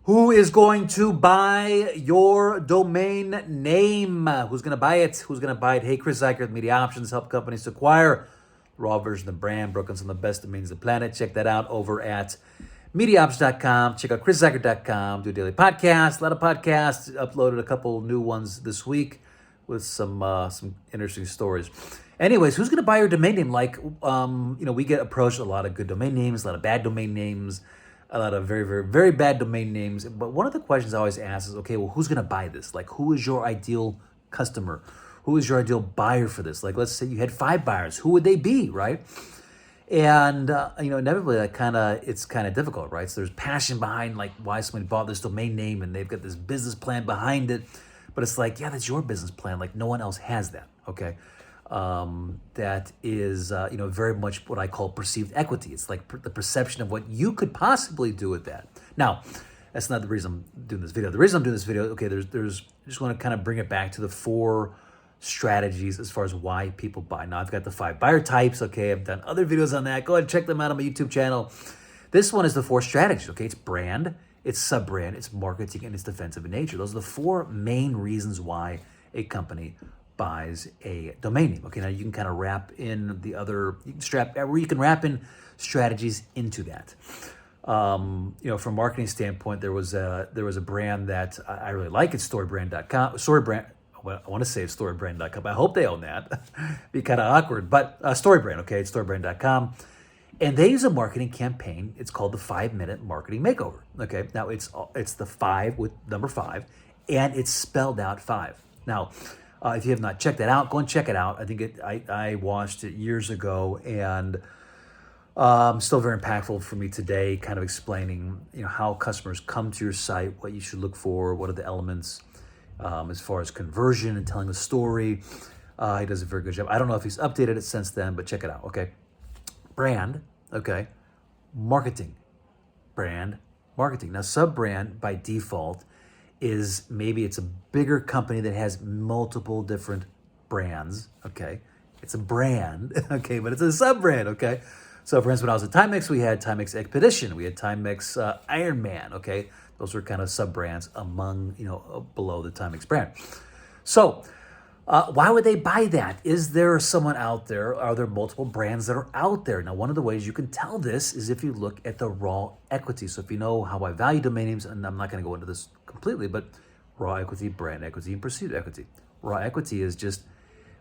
Who is going to buy your domain name? Who's going to buy it? Who's going to buy it? Hey, Chris Zuiker with Media Options, help companies to acquire the raw version of the brand, broken some of the best domains on the planet. Check that out over at MediaOptions.com. Check out ChrisZuiker.com. Do a daily podcast, a lot of podcasts. Uploaded a couple new ones this week with some interesting stories. Anyways, who's going to buy your domain name? We get approached a lot of good domain names, a lot of bad domain names, a lot of very, very, very bad domain names. But one of the questions I always ask is, okay, well, who's going to buy this? Like, who is your ideal customer? Who is your ideal buyer for this? Like, let's say you had 5 buyers. Who would they be, right? And, inevitably, it's kind of difficult, right? So there's passion behind, like, why somebody bought this domain name, and they've got this business plan behind it. But it's like, yeah, that's your business plan. Like, no one else has that, okay? That is, very much what I call perceived equity. It's like the perception of what you could possibly do with that. Now, that's not the reason I'm doing this video. The reason I'm doing this video, okay, I just want to kind of bring it back to the 4 strategies as far as why people buy. Now, I've got the 5 buyer types, okay? I've done other videos on that. Go ahead and check them out on my YouTube channel. This one is the 4 strategies, okay? It's brand, it's sub-brand, it's marketing, and it's defensive in nature. Those are the 4 main reasons why a company buys a domain name. Okay, now you can kind of wrap in you can wrap in strategies into that. From a marketing standpoint, there was a brand that I really like. It's storybrand.com. I want to say it's storybrand.com. I hope they own that. Be kind of awkward, but Storybrand, okay, it's storybrand.com. And they use a marketing campaign. It's called the 5-minute marketing makeover. Okay, now it's the 5 with number 5, and it's spelled out 5. Now, if you have not checked that out, go and check it out. I think I watched it years ago, and still very impactful for me today, kind of explaining how customers come to your site, what you should look for, what are the elements as far as conversion and telling the story. He does a very good job. I don't know if he's updated it since then, but check it out, okay? Brand, okay? Marketing. Brand, marketing. Now, sub-brand, by default, is maybe it's a bigger company that has multiple different brands, okay? It's a brand, okay, but it's a sub-brand, okay? So, for instance, when I was at Timex, we had Timex Expedition, we had Timex Iron Man, okay? Those were kind of sub-brands among, below the Timex brand. So, why would they buy that? Is there someone out there? Are there multiple brands that are out there? Now, one of the ways you can tell this is if you look at the raw equity. So if you know how I value domain names, and I'm not going to go into this completely, but raw equity, brand equity, and perceived equity. Raw equity is just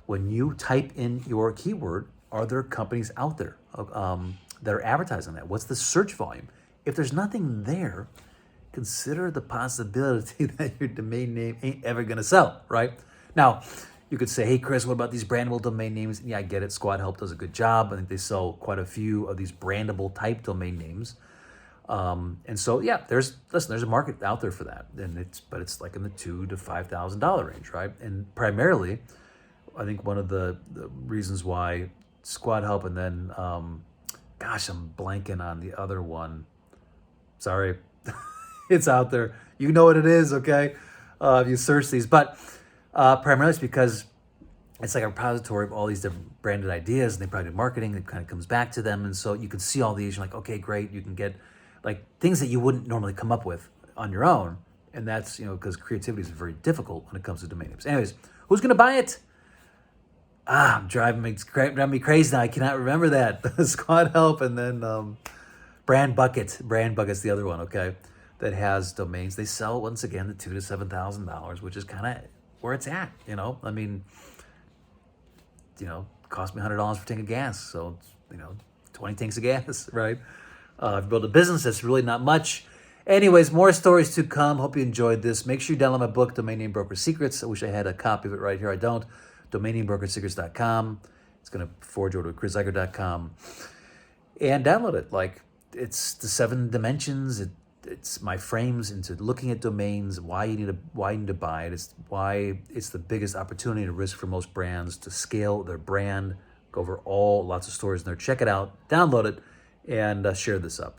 when you type in your keyword, are there companies out there that are advertising that? What's the search volume? If there's nothing there, consider the possibility that your domain name ain't ever going to sell, right? Now, you could say, hey, Chris, what about these brandable domain names? Yeah, I get it. Squad Help does a good job. I think they sell quite a few of these brandable type domain names. And so, yeah, there's a market out there for that. But it's like in the $2,000 to $5,000 range, right? And primarily, I think one of the reasons why Squad Help and then, I'm blanking on the other one. Sorry, it's out there. You know what it is, okay? If you search these, but primarily it's because it's like a repository of all these different branded ideas, and they probably do marketing. It kind of comes back to them, and so you can see all these. You're like, okay, great. You can get like things that you wouldn't normally come up with on your own, and that's because creativity is very difficult when it comes to domain names. Anyways, who's gonna buy it? Driving me crazy now. I cannot remember that. Squad Help, and then Brand Bucket. Brand Bucket's the other one. Okay, that has domains. They sell once again the $2,000 to $7,000, which is kind of where it's at, I mean, cost me $100 for a tank of gas, so it's, 20 tanks of gas, right? If you build a business, that's really not much. Anyways, more stories to come. Hope you enjoyed this. Make sure you download my book, Domain Name Broker Secrets. I wish I had a copy of it right here. I don't. DomainNameBrokerSecrets.com. It's going to forward you over to ChrisZuiker.com and download it. Like, it's the 7 dimensions. It's my frames into looking at domains, why you need to buy it. It's why it's the biggest opportunity and risk for most brands to scale their brand. Go over lots of stories in there. Check it out, download it, and share this up.